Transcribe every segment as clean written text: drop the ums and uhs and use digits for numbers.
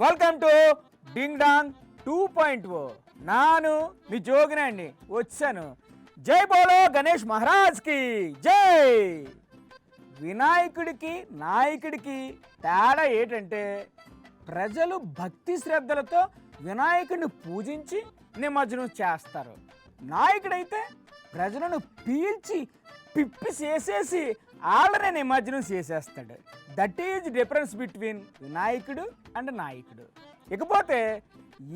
Welcome to ding dong 2.0. నాను మీ జోగినండి వచ్చాను. జై బోలో గణేష్ మహారాజ్కి జై. వినాయకుడికి నాయకుడికి తేడా ఏంటంటే ప్రజలు భక్తి శ్రద్ధలతో వినాయకుడిని పూజించి నిమజ్జనం చేస్తారు. నాయకుడైతే ప్రజలను పీల్చి పిప్పి చేసేసి వాళ్ళనే నిమజ్జనం చేసేస్తాడు. దట్ ఈజ్ డిఫరెన్స్ బిట్వీన్ వినాయకుడు అండ్ నాయకుడు. ఇకపోతే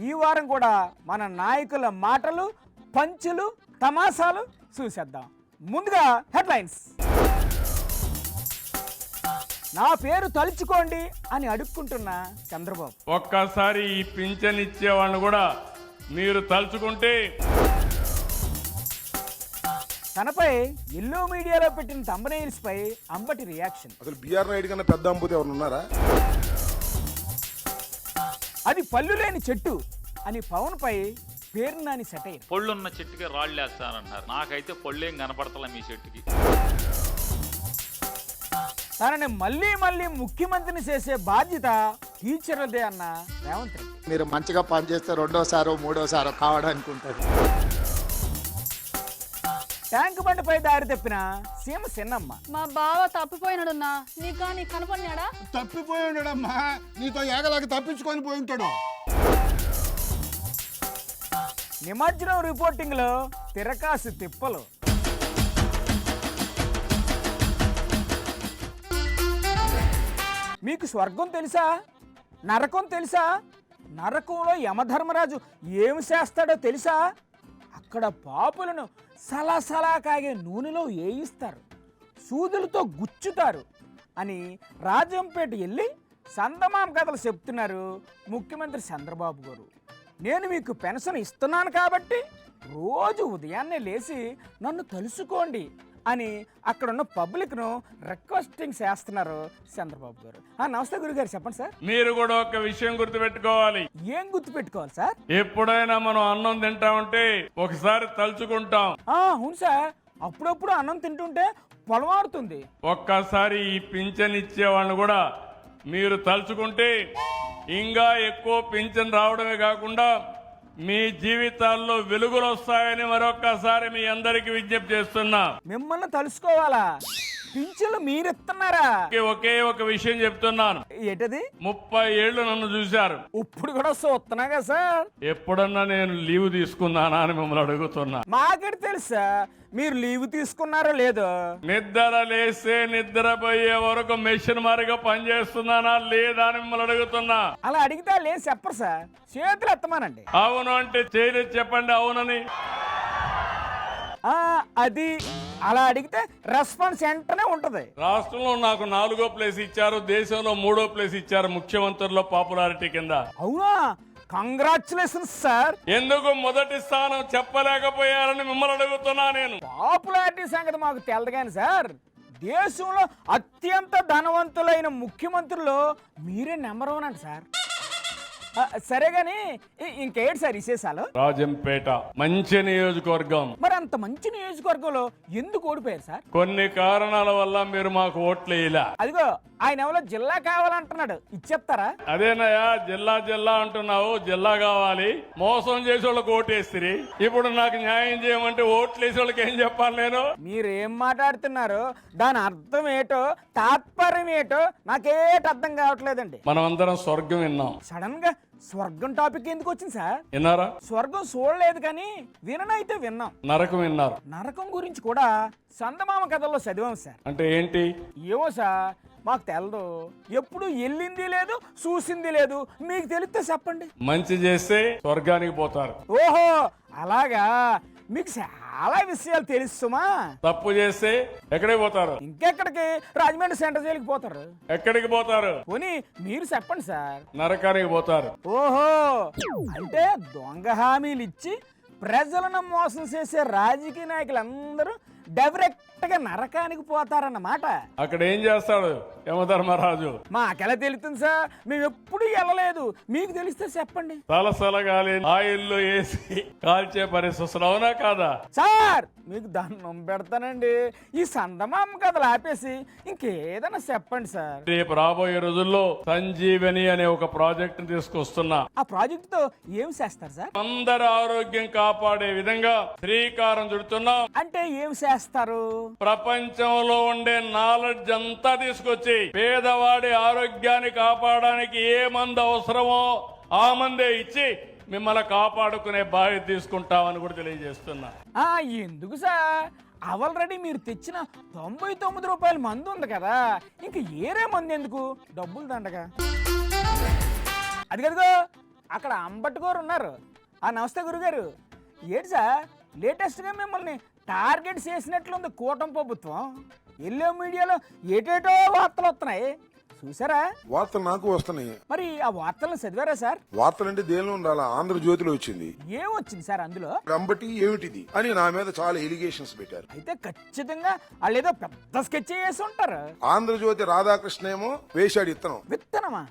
ఈ వారం కూడా మన నాయకుల మాటలు, పంచులు, తమాషాలు చూసేద్దాం. ముందుగా హెడ్లైన్స్. నా పేరు తలుచుకోండి అని అడుక్కుంటున్న చంద్రబాబు. ఒక్కసారి ఈ పింఛన్ ఇచ్చేవాళ్ళని కూడా మీరు తలుచుకుంటే. తనపై ఎల్లో మీడియాలో పెట్టిన థంబ్నెయిల్స్ పై అంబటి రియాక్షన్. అసలు బిఆర్ నాయుడు కన్నా పెద్ద అంబుతి ఎవరు ఉన్నారా? అది పళ్ళు లేని చెట్టు అని పవన్ పై పేర్నాని సెటైర్. పొళ్ళున్న చెట్టుకి రాళ్ళు వేస్తానన్నారు. నాకైతే పొళ్ళేం కనపడతలే మీ చెట్టుకి. తనని మళ్ళీ మళ్ళీ ముఖ్యమంత్రిని చేసే బాధ్యత టీచర్లదే అన్న రేవంత్ రెడ్డి. మీరు మంచిగా పనిచేస్తే రెండోసారో మూడోసారో కావడానికి ఉంటుంది. ట్యాంక్ బండిపై దారి తప్పిన సీమ సిన్నమ్మ. మా బావ తప్పిపోయినాడున్నా, నీకు కనపడినాడా? తప్పిపోయి ఉన్నాడమ్మా, నీతో ఏగలాగా తప్పించుకొని పోయి ఉంటాడు. నిమజ్జనం రిపోర్టింగ్ లో తిరకాసు తిప్పలు. మీకు స్వర్గం తెలుసా, నరకం తెలుసా? నరకంలో యమధర్మరాజు ఏమి చేస్తాడో తెలుసా? అక్కడ పాపులను సలాసలా కాగే నూనెలో వేయిస్తారు, సూదులతో గుచ్చుతారు అని రాజంపేట వెళ్ళి సందమామ కథలు చెప్తున్నారు ముఖ్యమంత్రి చంద్రబాబు గారు. నేను మీకు పెన్షన్ ఇస్తున్నాను కాబట్టి రోజు ఉదయాన్నే లేచి నన్ను తలుసుకోండి అని అక్కడున్న పబ్లిక్ను రిక్వెస్టింగ్ చేస్తున్నారు చంద్రబాబు గారు. నమస్తే గురుగారు, చెప్పండి సార్. మీరు కూడా ఒక విషయం గుర్తుపెట్టుకోవాలి. ఏం గుర్తుపెట్టుకోవాలి సార్? ఎప్పుడైనా మనం అన్నం తింటా ఉంటే ఒకసారి తలుచుకుంటాం. అవును సార్, అప్పుడప్పుడు అన్నం తింటుంటే పొలమారుతుంది. ఒక్కసారి ఈ పింఛన్ ఇచ్చేవాళ్ళని కూడా మీరు తలుచుకుంటే ఇంకా ఎక్కువ పింఛన్ రావడమే కాకుండా మీ జీవితాల్లో వెలుగులు వస్తాయని మరొక్కసారి మీ అందరికి విజ్ఞప్తి చేస్తున్నా. మిమ్మల్ని తలుసుకోవాలా? పింఛన్లు మీరిస్తున్నారా? ఒకే ఒక విషయం చెప్తున్నాను. ఏంటది? 30 ఏళ్ళు నన్ను చూశారు. ఇప్పుడు కూడా చూస్తున్నాగా సార్. ఎప్పుడన్నా నేను లీవ్ తీసుకున్నానా అని మిమ్మల్ని అడుగుతున్నా. మాకేటి తెలుసా మీరు లీవ్ తీసుకున్నారో లేదో? నిద్ర లేస్తే నిద్రపోయే వరకు మెషిన్ మారిగా పనిచేస్తున్నానా లేదా అని మిమ్మల్ని అడుగుతున్నా. అలా అడిగితే లేదు చెప్పరు సార్, చేతులు ఎత్తమానండి. అవును అంటే చేయలేదు చెప్పండి అవునని. అది అలా అడిగితే రెస్పాన్స్ వెంటనే ఉంటది. రాష్ట్రంలో నాకు 4వ ప్లేస్ ఇచ్చారు, దేశంలో 3వ ప్లేస్ ఇచ్చారు ముఖ్యమంత్రుల్లో పాపులారిటీ కింద. అవునా? Congratulations sir. ఎందుకు మొదటి స్థానం చెప్పలేకపోయారని మిమ్మల్ని అడుగుతున్నా. నేను పాపులారిటీ సంగతి మాకు తెలదు కానీ సార్, దేశంలో అత్యంత ధనవంతులైన ముఖ్యమంత్రులు మీరే నెంబర్ 1 అంట సార్. సరే గాని ఇంకేంటి సార్ విశేషాలు? రాజంపేట మంచి నియోజకవర్గం. మరి అంత మంచి నియోజకవర్గంలో ఎందుకు ఓడిపోయారు సార్? కొన్ని కారణాల వల్ల మీరు మాకు ఓట్లు వేయలే. అదిగో ఆయన ఎవరో జిల్లా కావాలంటున్నాడు, ఇచ్చేస్తారా? అదేనయ్యా, జిల్లా జిల్లా అంటున్నావు, జిల్లా కావాలి. మోసం చేసే వాళ్ళకి ఓటేస్తుంది. ఇప్పుడు నాకు న్యాయం చేయమంటే ఓట్లు వేసే వాళ్ళకి ఏం చెప్పాలి నేను? మీరేం మాట్లాడుతున్నారు? దాని అర్థం ఏటో, తాత్పర్యం ఏటో నాకేట అర్థం కావట్లేదండి. మనం అందరం స్వర్గం విన్నాం. సడన్ గా స్వర్గం టాపిక్ ఎందుకు వచ్చింది సార్? విన్నారా? స్వర్గం చూడలేదు కానీ విననైతే విన్నాం. నరకం విన్నారు. నరకం గురించి కూడా చందమామ కథల్లో చదివాం సార్. అంటే ఏంటి? ఏమో సార్, మాకు తెలదు. ఎప్పుడు వెళ్ళింది లేదు, చూసింది లేదు. మీకు తెలిస్తే చెప్పండి. మంచి చేస్తే స్వర్గానికి పోతారు. ఓహో అలాగా, మీకు చాలా విషయాలు తెలుసుమా. తప్పు చేస్తే ఎక్కడికి పోతారు? ఇంకెక్కడికి? రాజమండ్రి సెంటర్ జైలుకి పోతారు. ఎక్కడికి పోతారు? పోనీ మీరు చెప్పండి సార్. నరకానికి పోతారు. ఓహో అంటే దొంగ హామీలు ఇచ్చి ప్రజలను మోసం చేసే రాజకీయ నాయకులందరూ డైరెక్ట్ గా నరకానికి పోతారన్నమాట. అక్కడ ఏం చేస్తాడు యమధర్మరాజు? మాకెలా తెలుస్తుంది సార్, మేము ఎప్పుడు వెళ్ళలేదు. మీకు తెలిస్తే చెప్పండి. తలసలగాలి ఆయిల్లో వేసి కాల్చే పరిస్థితులు అవునా కాదా సార్? మీకు దండం పెడతానండి. ఈ సందమామ కథలు ఆపేసి ఇంకేదైనా చెప్పండి సార్. రేపు రాబోయే రోజుల్లో సంజీవని అనే ఒక ప్రాజెక్ట్ తీసుకొస్తున్నా. ఆ ప్రాజెక్ట్ తో ఏం చేస్తారు సార్? అందరి ఆరోగ్యం కాపాడే విధంగా శ్రీకారం చుడుతున్నాం. అంటే ఏం చేస్తారు? ప్రపంచంలో ఉండే నాలెడ్జ్ అంతా తీసుకొచ్చి పేదవాడి ఆరోగ్యాన్ని కాపాడడానికి ఏ మందు అవసరమో ఆ మందే ఇచ్చి మిమ్మల్ని కాపాడుకునే బాధ్యత తీసుకుంటామని కూడా తెలియజేస్తున్నా. ఎందుకు సార్? ఆల్రెడీ మీరు తెచ్చిన 99 రూపాయల మందు ఉంది కదా, ఇంక ఏరే మంది ఎందుకు? డబ్బులు దండగా. అదిగదిగో అక్కడ అంబట్ గారు ఉన్నారు. నమస్తే గురుగారు. ఏంటి సార్ లేటెస్ట్గా మిమ్మల్ని టార్గెట్ చేసినట్లుంది కూటమి ప్రభుత్వం. ఎల్లో మీడియాలో ఏటేటో వార్తలు వస్తున్నాయి, చూసారా? వార్తలు నాకు వస్తున్నాయి. మరి ఆ వార్తలను చదివారా సార్? వార్తలంటే దేనిలో ఉండాలా? ఆంధ్రజ్యోతిలో వచ్చింది. ఏమొచ్చింది సార్ అందులో? రంబటి ఏమిటిది అని నా మీద చాలా ఎలిగేషన్స్ పెట్టారు. అయితే ఖచ్చితంగా వాళ్ళు ఏదో పెద్ద స్కెచ్ చేసి ఉంటారు. ఆంధ్రజ్యోతి రాధాకృష్ణ ఏమో వేశాడు ఇత్తనం. విత్తనమా?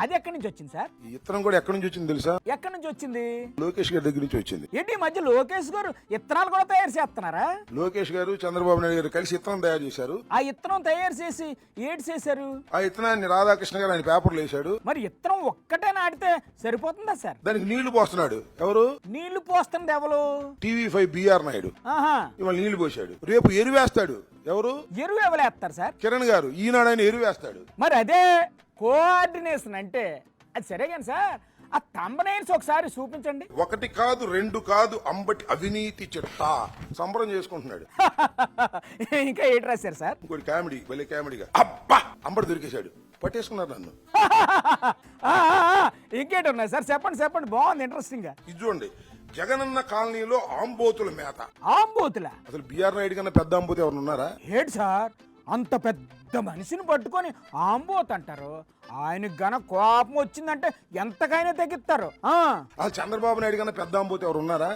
అది ఎక్కడి నుంచి వచ్చింది సార్? ఈ ఇత్తనం కూడా ఎక్కడి నుంచి వచ్చింది తెలుసా? ఎక్కడి నుంచి వచ్చింది? లోకేష్ గారి దగ్గర నుంచి వచ్చింది. ఏంటి ఈ మధ్య లోకేష్ గారు ఇత్తనాలు కూడా తయారు చేస్తున్నారా? లోకేష్ గారు చంద్రబాబు నాయుడు గారు కలిసి ఇత్తనం తయారు చేశారు. ఆ ఇత్తనం తయారు చేసి ఏడు చేశారు? ఆ ఇత్తనాన్ని రాధాకృష్ణ గారు ఆయన పేపర్లు వేశాడు. మరి ఇత్తనం ఒక్కటే నాటితే సరిపోతుందా సార్? దానికి నీళ్లు పోస్తున్నాడు. ఎవరు నీళ్లు పోస్తుంది? ఎవరు? TV5 బిఆర్ నాయుడు ఆహా, ఇవాళ నీళ్లు పోశాడు. రేపు ఎరువేస్తాడు. ఎవరు? ఎరువు ఎవరేస్తారు సార్? కిరణ్ గారు ఈనాడు ఆయన ఎరువేస్తాడు. మరి అదే కోఆర్డినేషన్ అంటే. అది సరే కానీ సార్ ఆ తంబనైన్స్ ఒకసారి చూపించండి. ఒకటి కాదు రెండు కాదు అంబటి అవినీతి చిట్టా సంబరం చేసుకుంటున్నాడు. ఇంకా ఏంటి రాశారు సార్? ఇంకోటి కామెడీ, భలే కామెడీగా అబ్బా అంబటి దొరికేశాడు, పట్టేసుకున్నారు నన్ను. ఇంకేంటి ఉన్నాయి సార్? చెప్పండి చెప్పండి, బాగుంది, ఇంట్రెస్టింగ్ గా. ఇది చూడండి, జగనన్న కాలనీలో ఆంబోతుల మేత. ఆంబోతుల? అసలు బిఆర్ నాయుడు కన్నా పెద్ద ఆంబోతు ఎవరు ఉన్నారా? ఏంటి సార్ అంత పెద్ద మనిషిని పట్టుకొని ఆంబోత్ అంటారు? ఆయనకు గన కోపం వచ్చిందంటే ఎంతకైనా తగ్గిస్తారు. అసలు చంద్రబాబు నాయుడు కన్నా పెద్ద ఆంబోతు ఎవరు ఉన్నారా?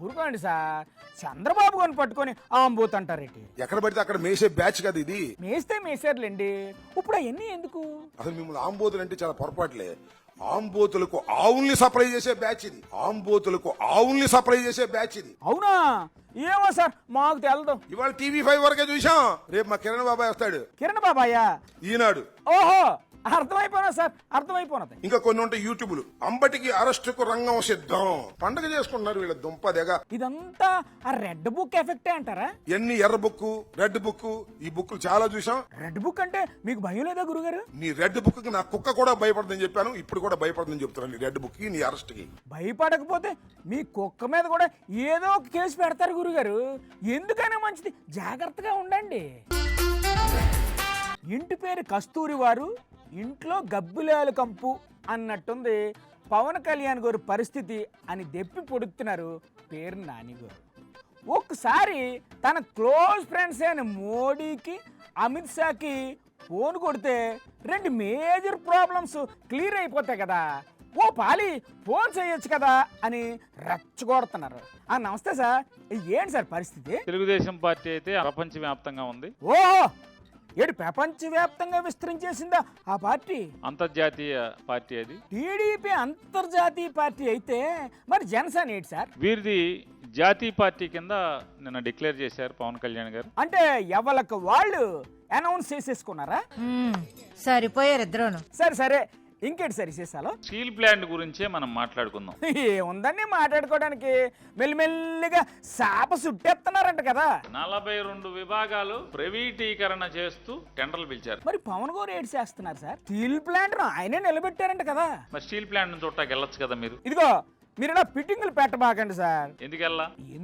ఊరుకోండి సార్, చంద్రబాబు గారిని పట్టుకొని ఆంబోత్ అంటారేంటి? ఎక్కడ పడితే అక్కడ మేసే బ్యాచ్ కదా ఇది. మేస్తే మేసారులేండి, ఇప్పుడు అవన్నీ ఎందుకు? అసలు మిమ్మల్ని ఆంబోతులు అంటే చాలా పొరపాట్లే. ఆంబోతులకు ఆవుల్ని సప్లై చేసే బ్యాచ్ ఇది. ఆంబోతులకు ఆవుల్ని సప్లై చేసే బ్యాచ్ ఇది. అవునా? ఏమో సార్ మాకు తెలదు. ఇవాళ TV5 వరకే చూసాం. రేపు మా కిరణ్ బాబాయ్ వస్తాడు. కిరణ్ బాబాయ్? ఈనాడు. ఓహో, అర్థమైపోయినా సార్, అర్థమైపోయినది. ఇంకా కొన్ని ఉంటాయి యూట్యూబ్లు. అంబటికి అరెస్టుకు రంగం సిద్ధం. పండగ చేసుకుంటున్నారు వీళ్ళ దుంపదెగ. ఇదంతా ఆ రెడ్ బుక్ ఎఫెక్టే అంటారా? ఎన్ని ఎర్ర బుక్, రెడ్ బుక్, ఈ బుక్లు చాలా చూసాం. రెడ్ బుక్ అంటే మీకు భయం లేదా గురుగారు? నీ రెడ్ బుక్ కి నా కుక్క కూడా భయపడదని చెప్పాను, ఇప్పుడు కూడా భయపడదని చెప్తున్నాను. నీ రెడ్ బుక్ కి, నీ అరెస్ట్ కి భయపడకపోతే మీ కుక్క మీద కూడా ఏదో ఒక కేసు పెడతారు గురుగారు. ఎందుకైనా మంచిది జాగ్రత్తగా ఉండండి. ఇంటి పేరు కస్తూరి వారు, ఇంట్లో గబ్బిలాలు కంపు అన్నట్టుంది పవన్ కళ్యాణ్ గారు పరిస్థితి అని దెప్పి పొడుతున్నారు పేరు నాని గారు. ఒక్కసారి తన క్లోజ్ ఫ్రెండ్స్ అయిన మోడీకి, అమిత్ షాకి ఫోన్ కొడితే 2 మేజర్ ప్రాబ్లమ్స్ క్లియర్ అయిపోతాయి కదా, ఓ పాలి ఫోన్ చేయొచ్చు కదా అని రెచ్చగొడుతున్నారు. నమస్తే సార్, ఏంటి సార్ పరిస్థితి? తెలుగుదేశం పార్టీ అయితే ప్రపంచవ్యాప్తంగా ఉంది. ఓహో, ఏడు ప్రపంచవ్యాప్తంగా విస్తరించేసిందా ఆ పార్టీ? అంతర్జాతీయ పార్టీ అది. టీడీపీ అంతర్జాతీయ పార్టీ అయితే మరి జనసేన ఏంటి సార్? వీరిది జాతీయ పార్టీ కింద నిన్న డిక్లేర్ చేశారు పవన్ కళ్యాణ్ గారు. అంటే ఎవరికి వాళ్ళు అనౌన్స్ చేసేసుకున్నారా? సరిపోయారు ఇద్దరును. సరే సరే, ఇంకేంటి సార్ విశేషాలు? స్టీల్ ప్లాంట్ గురించే మనం మాట్లాడుకుందాం. ఏముందని మాట్లాడుకోవడానికి, మెల్లిమెల్లిగా శాప సుట్టేస్తున్నారంట కదా. 42 విభాగాలు ప్రైవేటీకరణ చేస్తూ టెండర్లు పిలిచారు. మరి పవన్ గారు ఏడు చేస్తున్నారు సార్? స్టీల్ ప్లాంట్ ఆయనే నిలబెట్టారంట కదా. మరి స్టీల్ ప్లాంట్ నుంచి చూడటానికి వెళ్ళొచ్చు కదా మీరు. ఇదిగో మీరు ఇలా ఫిట్టింగ్లు పెట్టబాకండి సార్.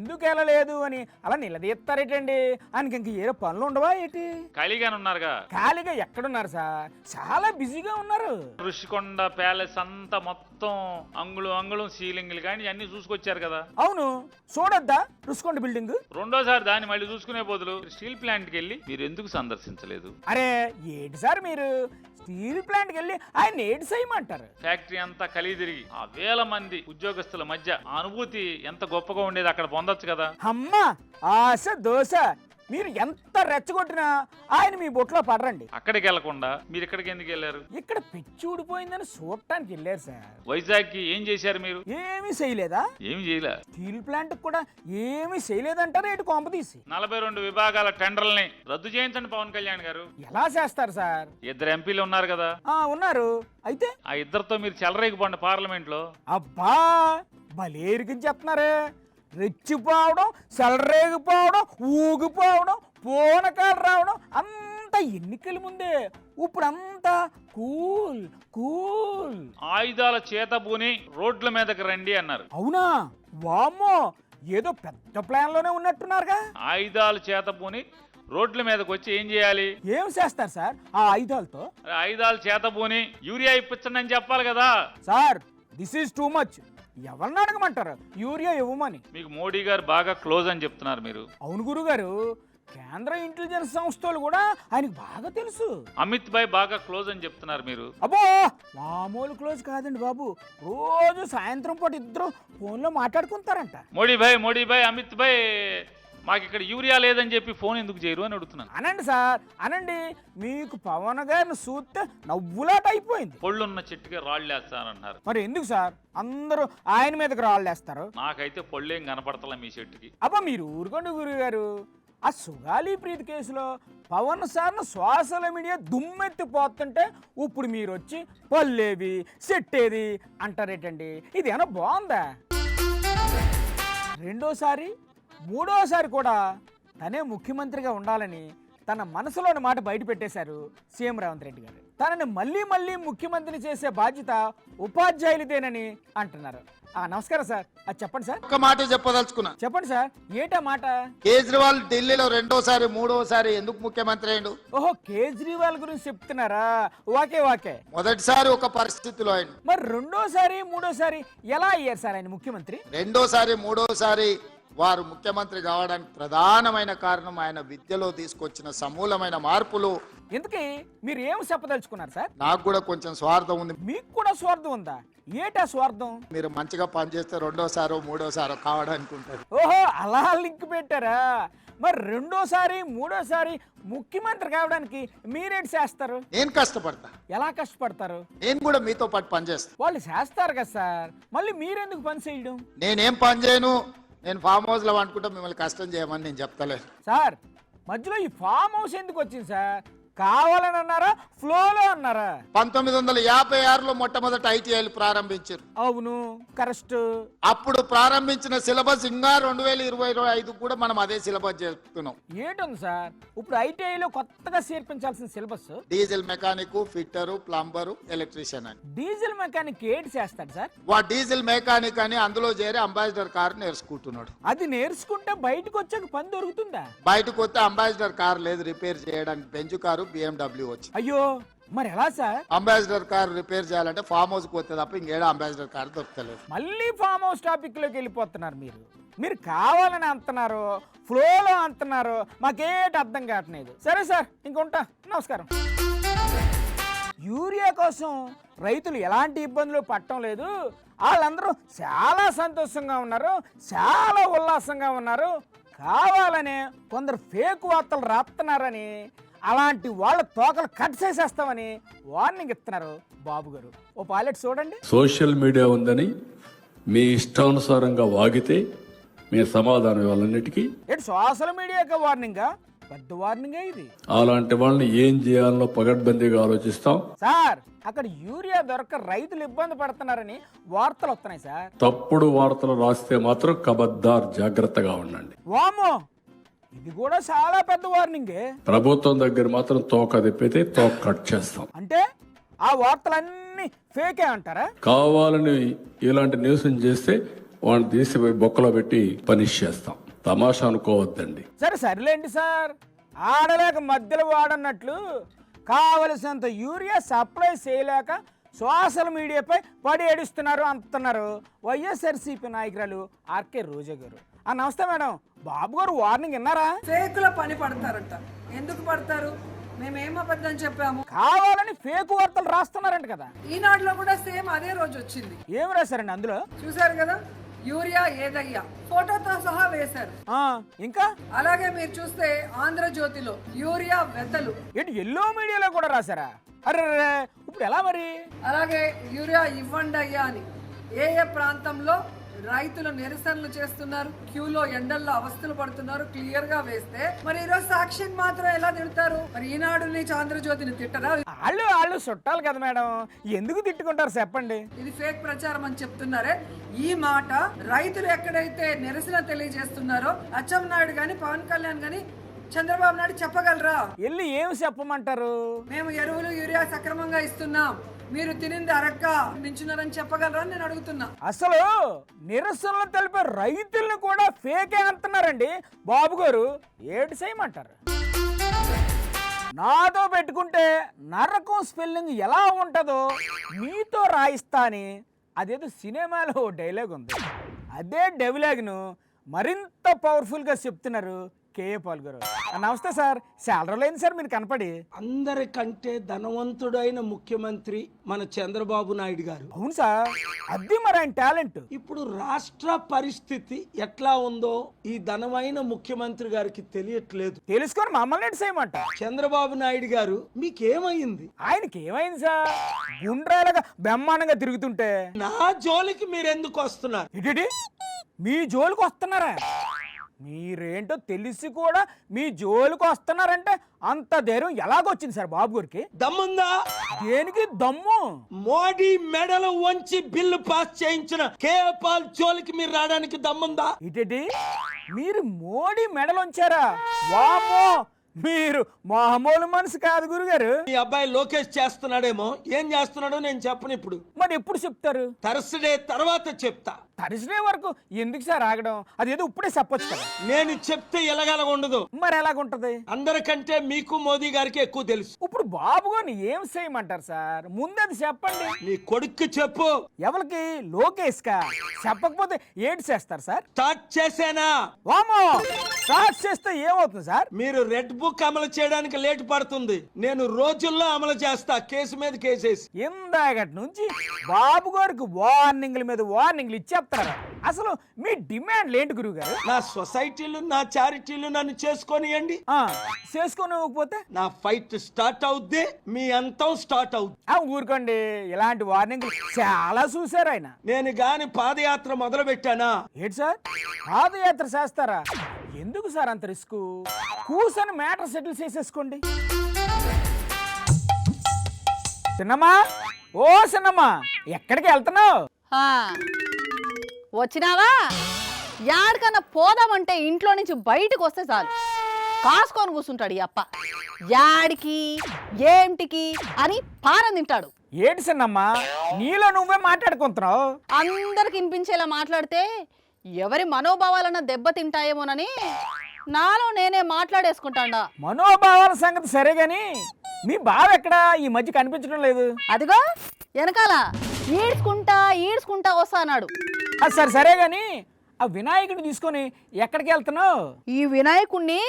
ఎందుకు వెళ్ళలేదు అని అలా నిలదీస్తారేటండి? ఆయనకి ఇంక ఏ పనులు ఉండవా ఏంటి? ఖాళీగానే ఉన్నారుగా. ఖాళీగా ఎక్కడున్నారు సార్? చాలా బిజీగా ఉన్నారు. ఋషికొండ ప్యాలెస్ అంతా మొత్తం అంగుళం సీలింగ్లు కానీ అన్ని చూసుకొచ్చారు కదా. అవును, చూడొద్దా రుషికొండ బిల్డింగ్? రెండోసారి దాన్ని మళ్ళీ చూసుకునే బదులు స్టీల్ ప్లాంట్కి వెళ్ళి మీరు ఎందుకు సందర్శించలేదు? అరే ఏంటి సార్ మీరు స్టీల్ ప్లాంట్కి వెళ్ళి ఆయన ఏడు చేయమంటారు? ఫ్యాక్టరీ అంతా కలిగి తిరిగి ఆ 1000 మంది ఉద్యోగస్తుల మధ్య ఆ అనుభూతి ఎంత గొప్పగా ఉండేది, అక్కడ పొందొచ్చు కదా. అమ్మా ఆశ దోశ మీరు ఎంత రెచ్చగొట్టినా ఆయన మీ బొట్లో పడరండి. అక్కడికి వెళ్లకుండా మీరు ఇక్కడికి ఎందుకు వెళ్ళారు? ఇక్కడ పిచ్చి ఊడిపోయిందని చూడటానికి వెళ్ళారు సార్. వైజాగ్ కి ఏం చేశారు మీరు? ఏమీ చేయలేదా? ఏమి చేయలే. స్టీల్ ప్లాంట్ కూడా ఏమీ చేయలేదంటారు ఏంటి కొంపదీసి? 42 విభాగాల టెండర్లని రద్దు చేయించండి పవన్ కళ్యాణ్ గారు. ఎలా చేస్తారు సార్? 2 ఎంపీలు ఉన్నారు కదా, ఉన్నారు. అయితే ఆ ఇద్దరితో మీరు చెలరేగిపోండి పార్లమెంట్ లో. అబ్బా భలేరికి చెప్తున్నారే. రెచ్చిపోవడం, సెలరేగిపోవడం, ఊగిపోవడం, పూనకాలు రావడం అంతా ఎన్నికల ముందే. ఇప్పుడు అంతా కూల్ కూల్. ఆయుధాల చేతబూని రోడ్ల మీదకి రండి అన్నారు. అవునా? వామ్మో, ఏదో పెద్ద ప్లాన్ లోనే ఉన్నట్టున్నారుగా. ఆయుధాలు చేతబూని రోడ్ల మీదకి వచ్చి ఏం చేయాలి? ఏం చేస్తారు సార్ ఆ ఆయుధాలతో? ఆయుధాలు చేతబూని యూరియా ఇప్పించండి అని చెప్పాలి కదా. Sir this is too much. ఎవరిని అడగమంటారు యూరియా ఇవ్వమని? మీకు మోడీ గారు బాగా క్లోజ్ అని చెప్తున్నారు మీరు. అవును గురుగారు, కేంద్ర ఇంటెలిజెన్స్ సంస్థలు కూడా ఆయనకు బాగా తెలుసు. అమిత్ భాయ్ బాగా క్లోజ్ అని చెప్తున్నారు మీరు. అబ్బో మామూలు క్లోజ్ కాదండి బాబు. రోజు సాయంత్రం పూట ఇద్దరు ఫోన్లో మాట్లాడుకుంటారంట. మోడీ భాయ్ అమిత్ భాయ్ మాకు ఇక్కడ యూరియా లేదని చెప్పి ఫోన్ ఎందుకు చేయరు అని అడుగుతున్నాను. అనండి సార్ అనండి. మీకు పవన్ గారిని చూస్తే నవ్వులాట అయిపోయింది. పొళ్ళున్న చెట్టుకి రాళ్ళు వేస్తానన్నారు. మరి ఎందుకు సార్ అందరూ ఆయన మీదకి రాళ్ళేస్తారు? నాకైతే పొళ్ళేం కనపడతలే మీ చెట్టుకి. అబ్బా మీరు ఊరుకోండి గురుగారు. ఆ సుగాలి ప్రీతి కేసులో పవన్ సార్ను సోషల్ మీడియా దుమ్మెత్తిపోతుంటే ఇప్పుడు మీరు వచ్చి పల్లేవి సెట్టేది అంటారేటండి? ఇది ఏమన్నా బాగుందా? రెండోసారి మూడోసారి కూడా తనే ముఖ్యమంత్రిగా ఉండాలని తన మనసులోని మాట బయట పెట్టేశారు సీఎం రేవంత్ రెడ్డి గారు. తనని మళ్ళీ మళ్ళీ ముఖ్యమంత్రిని చేసే బాధ్యత ఉపాధ్యాయులదేనని అంటున్నారు. నమస్కారం సార్. అది చెప్పండి సార్. ఒక్క మాట చెప్పదలుచుకున్నా. చెప్పండి సార్. ఏటా మాట? కేజ్రీవాల్ ఢిల్లీలో రెండోసారి మూడోసారి ఎందుకు ముఖ్యమంత్రి అయ్యిండు? ఓహో కేజ్రీవాల్ గురించి చెప్తున్నారా? వాకే వాకే. మొదటిసారి ఒక పరిస్థితిలో అయింది. మరి రెండోసారి మూడోసారి ఎలా అయ్యారు సార్ ఆయన ముఖ్యమంత్రి? రెండోసారి మూడోసారి వారు ముఖ్యమంత్రి కావడానికి ప్రధానమైన కారణం ఆయన విద్యలో తీసుకొచ్చిన సమూలమైన మార్పులు. ఎందుకే మీరు ఏం చెప్పదలుచుకున్నారు సార్? నాకు కూడా కొంచెం స్వార్థం ఉంది. మీకు కూడా స్వార్థం ఉందా? ఏటా స్వార్థం? మీరు మంచిగా పనిచేస్తే రెండోసారో మూడోసారో కావడానికి ఉంటుంది. ఓహో అలా లింక్ పెట్టారా? మరి రెండోసారి మూడోసారి ముఖ్యమంత్రి కావడానికి మీరేంటి చేస్తారు? నేను కష్టపడతా. ఎలా కష్టపడతారు? నేను కూడా మీతో పాటు పనిచేస్తా. వాళ్ళు చేస్తారు కదా సార్, మళ్ళీ మీరెందుకు పని చేయడం? నేనేం పని చేయను. నేను ఫామ్ హౌస్ లో అనుకుంటా మిమ్మల్ని కష్టం చేయమని నేను చెప్తలేదు సార్. మధ్యలో ఈ ఫామ్ హౌస్ ఎందుకు వచ్చింది సార్? కావాలని అన్నారా ఫ్లోలో అన్నారా? 1956లో మొట్టమొదటి ఐటీఐలు ప్రారంభించారు. అవును కరెక్ట్. అప్పుడు ప్రారంభించిన సిలబస్ ఇంకా 2025 కూడా మనం అదే సిలబస్ చేస్తున్నాం. ఏంటుంది సార్ ఇప్పుడు ఐటీఐలో కొత్తగా చేర్పించాల్సిన syllabus? Diesel mechanic, fitter, plumber, electrician అని. డీజిల్ మెకానిక్ ఏంటి చేస్తాడు సార్? డీజిల్ మెకానిక్ అని అందులో చేరి అంబాసిడర్ కారు నేర్చుకుంటున్నాడు. అది నేర్చుకుంటే బయటకు వచ్చాక పని దొరుకుతుందా? బయటకు వస్తే అంబాసిడర్ కారు లేదు రిపేర్ చేయడానికి. బెంచ్ కారు BMW వచ్చి. అయ్యో మరి ఎలా సార్? అంబాసిడర్ కారు రిపేర్ చేయాలంటే ఫామ్ హౌస్ కి వస్తే తప్ప ఇంకేడా అంబాసిడర్ కారు దొరుకుతలేదు. మళ్ళీ ఫామ్ హౌస్ టాపిక్ లోకి వెళ్ళిపోతున్నారు మీరు. మీరు కావాలని అంటున్నారు, ఫ్లోలో అంటున్నారు, మాకేటి అర్థం కావట్లేదు. సరే సార్ ఇంకొంటా. నమస్కారం. యూరియా కోసం రైతులు ఎలాంటి ఇబ్బందులు పడటం లేదు. వాళ్ళందరూ చాలా సంతోషంగా ఉన్నారు, చాలా ఉల్లాసంగా ఉన్నారు. కావాలనే కొందరు ఫేక్ వార్తలు రాస్తున్నారని అలాంటి వాళ్ళ తోకలు కట్ చేసేస్తామని వార్నింగ్ ఇస్తున్నారు బాబు గారు. ఓ పైలట్ చూడండి. సోషల్ మీడియా ఉందని మీ ఇష్టానుసారంగా వాగితే మీ సమాధానం ఇవ్వాలన్నిటికీ ఏంటి సోషల్ మీడియాకి వార్నింగా? పెద్ద వార్నింగే ఇది. అలాంటి వాళ్ళని ఏం చేయాలో పగడ్బందీగా ఆలోచిస్తాం సార్. అక్కడ యూరియా దొరక రైతులు ఇబ్బంది పడుతున్నారని వార్తలు వస్తున్నాయి సార్. తప్పుడు వార్తలు రాస్తే మాత్రం కబద్దార్ జాగ్రత్తగా ఉండండి. వామో ఇది కూడా చాలా పెద్ద వార్నింగే. ప్రభుత్వం దగ్గర మాత్రం తోక తిప్పితే తోక కట్ చేస్తాం. అంటే ఆ వార్తలన్నీ ఫేకే అంటారా? కావాలని ఇలాంటి న్యూస్ చేస్తే వాడిని తీసిపోయి బొక్కలో పెట్టి పనిష్ చేస్తాం. తమాషా అనుకోవద్దండి. సరే సర్లేండి సార్. ఆడలేక మధ్యలో వాడన్నట్లు కావలసినంత యూరియా సప్లై చేయలేక సోషల్ మీడియాపై పడి ఏడుస్తున్నారు అంటున్నారు వైఎస్ఆర్సీపీ నాయకురాలు ఆర్కే రోజా గారు. నమస్తే మేడం. బాబు గారు వార్నింగ్ విన్నారా? ఫేకుల పని పడతారట. ఎందుకు పడతారు? మేమేం అబద్ధం చెప్పాము? కావాలని ఫేక్ వార్తలు రాస్తున్నారంట కదా. ఈనాడులో కూడా సేమ్ అదే రోజు వచ్చింది. ఏం రాశారండి అందులో? చూసారు కదా, యూరియా ఏదయ్యా ఫోటోతో సహా వేశారు. ఆ, ఇంకా అలాగే మీరు చూస్తే ఆంధ్రజ్యోతిలో యూరియా వెతలు, ఏంటి ఎల్లో మీడియాలో కూడా రాశారా? అరే ఇప్పుడు ఎలా మరి? అలాగే యూరియా ఇవ్వండి అయ్యా అని ఏ ఏ ప్రాంతంలో రైతులు నిరసనలు చేస్తున్నారు, క్యూలో ఎండల్లో అవస్థలు పడుతున్నారు క్లియర్ గా వేస్తే, మరి ఈరోజు సాక్షిని మాత్రం ఎలా తిడతారు? మరి ఈనాడు నుంచి ఆంధ్రజ్యోతిని తిట్టరా? వాళ్ళు చుట్టాలు కదా మేడం, ఎందుకు తిట్టుకుంటారు చెప్పండి? ఇది ఫేక్ ప్రచారం అని చెప్తున్నారే. ఈ మాట రైతులు ఎక్కడైతే నిరసన తెలియజేస్తున్నారో అచ్చెన్నాయుడు గాని పవన్ కళ్యాణ్ గాని చంద్రబాబు నాయుడు చెప్పగలరా? వెళ్ళి ఏమి చెప్పమంటారు? మేము ఎరువులు యూరియా సక్రమంగా ఇస్తున్నాం, మీరు తినింది అరక్క నించున్నారని చెప్పగలరా అని నేను అడుగుతున్నా. అసలు నిరసనలు తెలిపే రైతుల్ని కూడా ఫేకే అంటున్నారండి బాబు గారు. ఏడు చేయమంటారు? నాతో పెట్టుకుంటే నరకం స్పెల్లింగ్ ఎలా ఉంటుందో మీతో రాయిస్తా అని అదేదో సినిమాలో డైలాగ్ ఉంది. అదే డైలాగ్ను మరింత పవర్ఫుల్గా చెప్తున్నారు కేఏ పాల్ గారు. నమస్తే సార్, చాలా రోజులైంది సార్ మీరు కనపడి. అందరికంటే ధనవంతుడైన ముఖ్యమంత్రి మన చంద్రబాబు నాయుడు గారు. అవును సార్, అది మరి ఆయన టాలెంట్. ఇప్పుడు రాష్ట్ర పరిస్థితి ఎట్లా ఉందో ఈ ధనమైన ముఖ్యమంత్రి గారికి తెలియట్లేదు. తెలుసుకొని మమ్మల్ని ఎటు చేయమంట? చంద్రబాబు నాయుడు గారు మీకేమైంది? ఆయనకి ఏమైంది సార్? గుండ్రాలుగా బ్రహ్మాండంగా తిరుగుతుంటే నా జోలికి మీరెందుకు వస్తున్నారు? ఇటు మీ జోలికి వస్తున్నారా? మీరేంటో తెలిసి కూడా మీ జోలికి వస్తున్నారంటే అంత ధైర్యం ఎలాగొచ్చింది సార్ బాబు గారికి? దమ్ముందా? దేనికి దమ్ము? మోడీ మెడలు వంచి బిల్లు పాస్ చేయించిన కేఏ పాల్ జోలికి మీరు రావడానికి దమ్ముందా? ఇటేటి మీరు మోడీ మెడలుంచారా? వామ్మో, మీరు మామూలు మనసు కాదు గురుగారు. మీ అబ్బాయి లోకేష్ చేస్తున్నాడేమో, ఏం చేస్తున్నాడో నేను చెప్పను ఇప్పుడు. మరి ఎప్పుడు చెప్తారు? థర్స్డే తర్వాత చెప్తా. థర్స్డే వరకు ఎందుకు సార్ ఆగడం? అదేదో ఇప్పుడే చెప్పొచ్చు కదా. నేను చెప్తే ఎలాగలా ఉండదు. మరి ఎలాగుంటది? అందరికంటే మీకు మోదీ గారికి ఎక్కువ తెలుసు. ఇప్పుడు బాబు గారిని ఏం చేయమంటారు సార్? ముందది చెప్పండి. నీ కొడుక్కి చెప్పు. ఎవరికి? లోకేష్ కా? చెప్పకపోతే ఏడు చేస్తారు సార్? స్టార్ట్ చేసేనా? వామో, స్టార్ట్ చేస్తే ఏమవుతుంది సార్? మీరు రెడ్ బుక్ అమలు చేయడానికి లేట్ పడుతుంది. నేను రోజుల్లో అమలు చేస్తా, కేసు మీద కేసేసి. ఇందాకటి నుంచి బాబు గారికి వార్నింగ్ల మీద వార్నింగ్లు ఇచ్చేస్తారా? అసలు మీ డిమాండ్లు ఏంటి గురువు గారు? నా సొసైటీలు నా చారిటీలు నన్ను చేసుకొనియండి. చేసుకోనివ్వకపోతే నా ఫైట్ స్టార్ట్ అవుద్ది, మీ అంతం స్టార్ట్ అవుద్ది. ఊరుకోండి, ఇలాంటి వార్నింగ్లు చాలా చూసారు ఆయన. నేను గాని పాదయాత్ర మొదలు పెట్టానా? ఏంటి సార్ పాదయాత్ర చేస్తారా? ఎందుకు సార్ అంత రిస్క్? కూర్చొని మ్యాటర్ సెటిల్ చేసేసుకోండి. చిన్నమ్మా, ఓ చిన్నమ్మా, ఎక్కడికి వెళ్తున్నావు? వచ్చినావా? యాడికన్నా పోదామంటే ఇంట్లో నుంచి బయటకు వస్తే చాలు కాసుకొని కూర్చుంటాడు ఈ అప్ప. యాడికి ఏంటికి అని పారం తింటాడు. ఏటి చిన్నమ్మా, నీలో నువ్వే మాట్లాడుకుంటున్నావు. అందరికి వినిపించేలా మాట్లాడితే ఎవరి మనోభావాలన్నా దెబ్బతింటాయేమోనని నాలో నేనే మాట్లాడేసుకుంటాడా. మనోభావాల సంగతి సరే గాని మీ బావ ఎక్కడా? ఈ మధ్య కనిపించడం లేదు. అదిగో వెనకాల ఈడ్చుకుంటా వస్తా అన్నాడు. సరే సరే గాని ఆ వినాయకుడిని తీసుకొని ఎక్కడికి వెళ్తున్నావు? ఈ వినాయకుడిని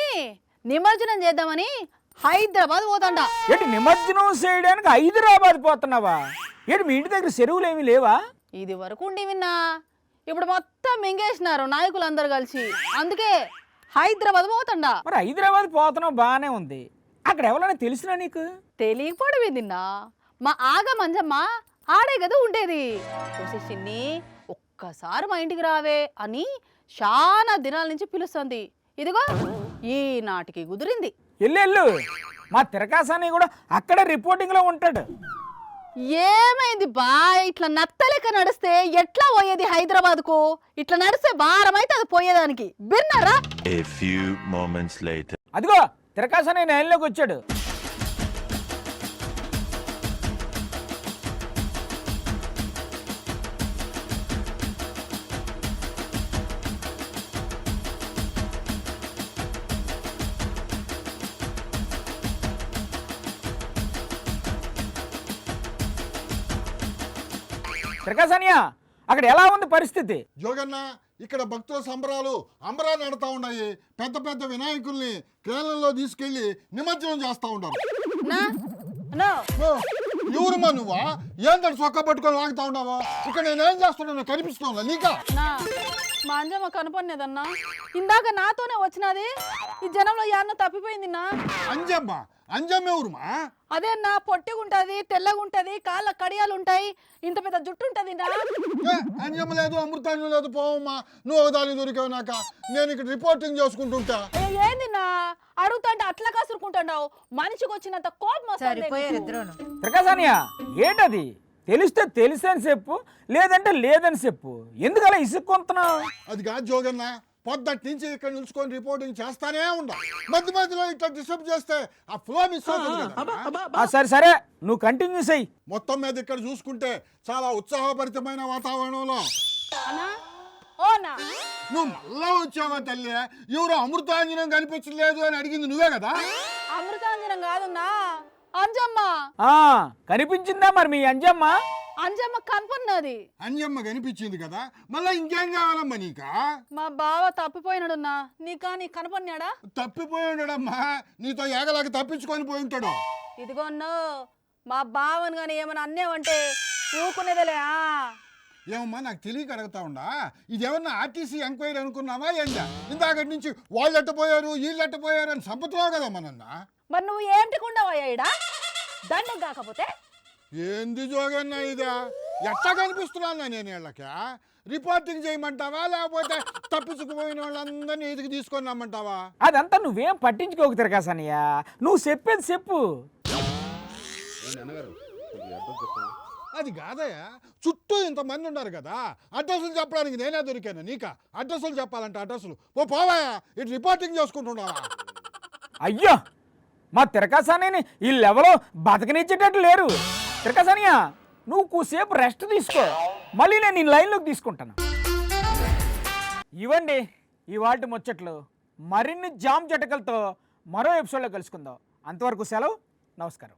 నిమజ్జనం చేద్దామని హైదరాబాద్ పోతాండా. ఏంటి నిమజ్జనం చేయడానికి హైదరాబాద్ పోతున్నావా? ఏంటి మీ ఇంటి దగ్గర చెరువులు ఏమీ లేవా? ఇది వరకు ఉండి విన్నా, ఇప్పుడు మొత్తం మింగేసినారు నాయకులందరూ కలిసి. అందుకే హైదరాబాద్ పోతాండా. మరి హైదరాబాద్ పోతున్నావు బాగానే ఉంది, అక్కడ ఎవరైనా తెలిసినా నీకు? తెలియకపోవడం ఏందిన్నా, మా ఆగ మంజమ్మ ఆడే కదా ఉండేది. చిన్ని ఒక్కసారి మా ఇంటికి రావే అని చాలా దినాల నుంచి పిలుస్తుంది. ఇదిగో ఈ నాటికి కుదిరింది. ఎల్లు మా తిరకాసాని కూడా అక్కడ రిపోర్టింగ్ లో ఉంటాడు. ఏమైంది బా? ఇట్లా నత్తలెక్క నడిస్తే ఎట్లా పోయేది హైదరాబాద్ కు? ఇట్లా నడిస్తే భారం అయితే అది పోయేదానికి. బిన్నారా? అదిగో తిరకాసాని లైన్లోకి వచ్చాడు. తిరకాసానియా, అక్కడ ఎలా ఉంది పరిస్థితి? జోగన్న, ఇక్కడ భక్తుల సంబరాలు అంబరాలు నడుతా ఉన్నాయి. పెద్ద పెద్ద వినాయకుల్ని కేరళలో తీసుకెళ్లి నిమజ్జనం చేస్తా ఉంటారు. ఎవరుమా నువ్వా? ఏంటంటే చొక్కా పట్టుకొని వాగుతా ఉన్నావా? ఇక్కడ నేనేం చేస్తున్నా కనిపిస్తున్నా నీకా? మా అంజమ్మ కనపడినదన్నా ఇందాక నాతోనే వచ్చినది ఈ జనంలో యాన్న తప్పిపోయిందిన్నా. అంజమ్మ ఎవరుమా? అదే అన్నా, పొట్టిగుంటది, తెల్లగుంటది, కాళ్ళ కడియాలు ఉంటాయి, ఇంత పెద్ద జుట్టు ఉంటది. అంజమ్మ లేదు, అమృతాంజం లేదు, పోవమ్మా. నువ్వు ఒకదాన్ని దొరికావు నాక. నేను ఇక్కడ రిపోర్టింగ్ చేసుకుంటుంటా. ఏందిన్నా అడుగుతుంటే అట్లా కసురుకుంటున్నావు? మనిషికి వచ్చినంత కోపం వస్తుంది. సరిపోయారు ఇద్దరును. ప్రకాశానియా ఏంటది? తెలిస్తే తెలిసని చెప్పు, లేదంటే లేదని చెప్పు. ఎందుకు అలా ఇసుక్కుంటున్నావు? అది కాదు జోగన్న, పొద్దుటి నుంచి ఇక్కడ నిలుచుకొని రిపోర్టింగ్ చేస్తానే ఉండా. మధ్య మధ్యలో ఇట్లా డిస్టర్బ్ చేస్తే ఆ ఫ్లో మిస్ అవుతుంది కదా. సరే సరే, నువ్వు కంటిన్యూ చెయ్యి. మొత్తం మీద ఇక్కడ చూసుకుంటే చాలా ఉత్సాహభరితమైన వాతావరణంలో నువ్వు మళ్ళా వచ్చావా తల్లి? ఎవరో అమృతాంజనం కనిపించలేదు అని అడిగింది నువ్వే కదా? అమృతాంజనం కాదున్నా, అంజమ్మ. కనిపించిందా మరి మీ అంజమ్మ? అంజమ్మ కనపడినది. అంజమ్మ కనిపించింది కదా, మళ్ళా ఇంకేం కావాలమ్మా నీకా? మా బావ తప్పిపోయినాడున్నా, నీకా నీ కనపడినాడా? తప్పిపోయి ఉంటాడమ్మా, నీతో ఏగలాగా తప్పించుకొని పోయి ఉంటాడు. ఇదిగోన్నో మా బావను కానీ ఏమైనా అన్నేవంటే ఊకునేదేలే. ఏమమ్మా నాకు తెలియక అడుగుతా ఉండా, ఇదేమన్నా ఆర్టీసీ ఎంక్వైరీ అనుకున్నావా ఏందా? ఇందాకటి నుంచి వాళ్ళు ఎట్టపోయారు వీళ్ళు ఎట్టపోయారు అని సంపతున్నావు కదమ్మా నన్న. మరి నువ్వు ఏంటికుండవయ్యాడా దండం కాకపోతే? ఏంది జోగన్న ఇదా? ఎట్లా కనిపిస్తున్నానా నేను వీళ్ళకి? రిపోర్టింగ్ చేయమంటావా లేకపోతే తప్పించుకుపోయిన వాళ్ళందరినీ ఇదికి తీసుకొని రమ్మంటావా? అదంతా నువ్వేం పట్టించుకోక తిరగాసనియా, నువ్వు చెప్పేది చెప్పు. అది కాదయ్యా, చుట్టూ ఇంతమంది ఉన్నారు కదా, అడ్రస్లు చెప్పడానికి నేనే దొరికాను నీకా? అడ్రస్లు చెప్పాలంటే అడ్రస్లు ఓ పోవాయా, ఇటు రిపోర్టింగ్ చేసుకుంటున్నావా? అయ్యో, మా తిరకాసానిని ఈ లెవెల్లో బతకనిచ్చేటట్టు లేరు. తిరకాసానియా, నువ్వు కూసేపు రెస్ట్ తీసుకో, మళ్ళీ నేను ఈ లైన్లోకి తీసుకుంటాను. ఇవ్వండి ఇవాల్టి ముచ్చట్లు. మరిన్ని జామ్ జటకలతో మరో ఎపిసోడ్లో కలుసుకుందాం. అంతవరకు సెలవు, నమస్కారం.